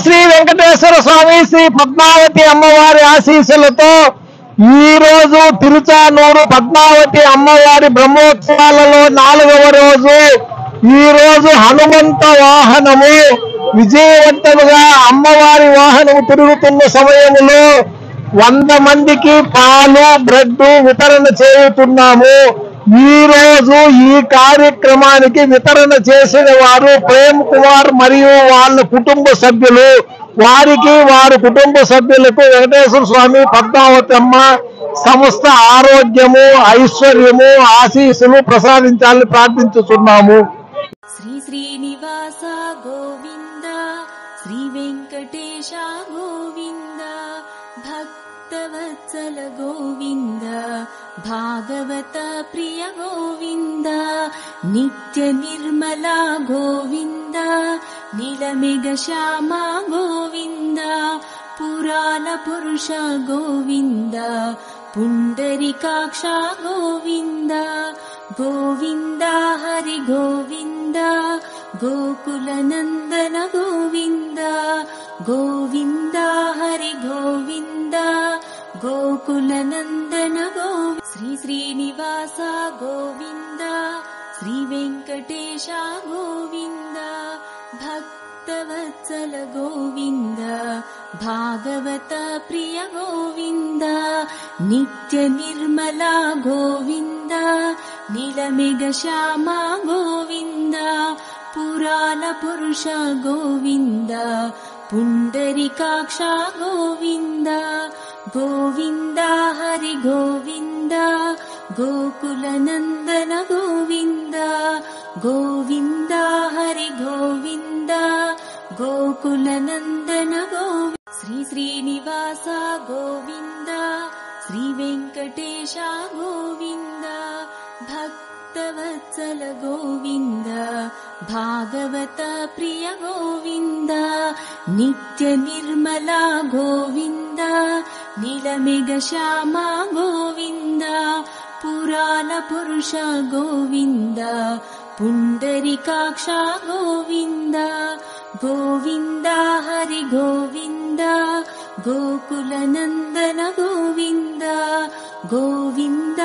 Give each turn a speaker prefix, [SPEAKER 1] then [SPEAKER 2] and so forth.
[SPEAKER 1] శ్రీ వెంకటేశ్వర స్వామి శ్రీ పద్మావతి అమ్మవారి ఆశీస్సులతో ఈ రోజు తిరుచానూరు పద్మావతి అమ్మవారి బ్రహ్మోత్సవాలలో 4వ రోజు ఈ రోజు హనుమంత వాహనము విజయవంతంగా అమ్మవారి వాహనము తిరుగుతున్న సమయంలో 100 మందికి పాలు బ్రెడ్ వితరణ చేస్తున్నాము. ఈ రోజు ఈ కార్యక్రమానికి వితరణ చేసిన వారు ప్రేమ్ కుమార్ మరియు వాళ్ళ కుటుంబ సభ్యులు. వారికి వారి కుటుంబ సభ్యులకు వెంకటేశ్వర స్వామి పద్మావతి అమ్మ సమస్త ఆరోగ్యము ఐశ్వర్యము ఆశీస్సులు ప్రసాదించాలని ప్రార్థించుతున్నాము.
[SPEAKER 2] శ్రీ శ్రీనివాస గోవింద, శ్రీ వెంకటేశ గోవింద, భక్తవత్సల గోవింద, భాగవత ప్రియ గోవింద, నిత్య నిర్మల గోవింద, నీలమేఘ శ్యామ గోవింద, పురాణ పురుష గోవింద, పుండరీకాక్ష గోవింద, గోవింద హరి గోవింద, గోకుల నందన గోవింద, గోవింద హరి గోవింద, గోకుల నందన గోవింద. శ్రీ శ్రీనివాస గోవింద, శ్రీ వెంకటేశ గోవింద, భక్తవత్సల గోవింద, భాగవత ప్రియ గోవింద, నిత్య నిర్మల గోవింద, నీలమేఘ శ్యామ గోవింద, పురాణ పురుష గోవింద, పుండరీకాక్ష గోవింద, గోవింద హరి గోవింద, గోకుల నందన గోవింద, గోవింద హరి గోవింద, గోకుల నందన గోవింద. శ్రీ శ్రీనివాస గోవింద, శ్రీ వెంకటేశ గోవింద, భక్తవత్సల గోవింద, భాగవత ప్రియ గోవింద, నిత్య నిర్మల గోవింద, నీలమేఘ శ్యామ గోవింద, పురాణ పురుష గోవింద, పుండరీకాక్ష గోవింద, గోవింద హరి గోవింద, గోకుల నందన గోవింద, గోవింద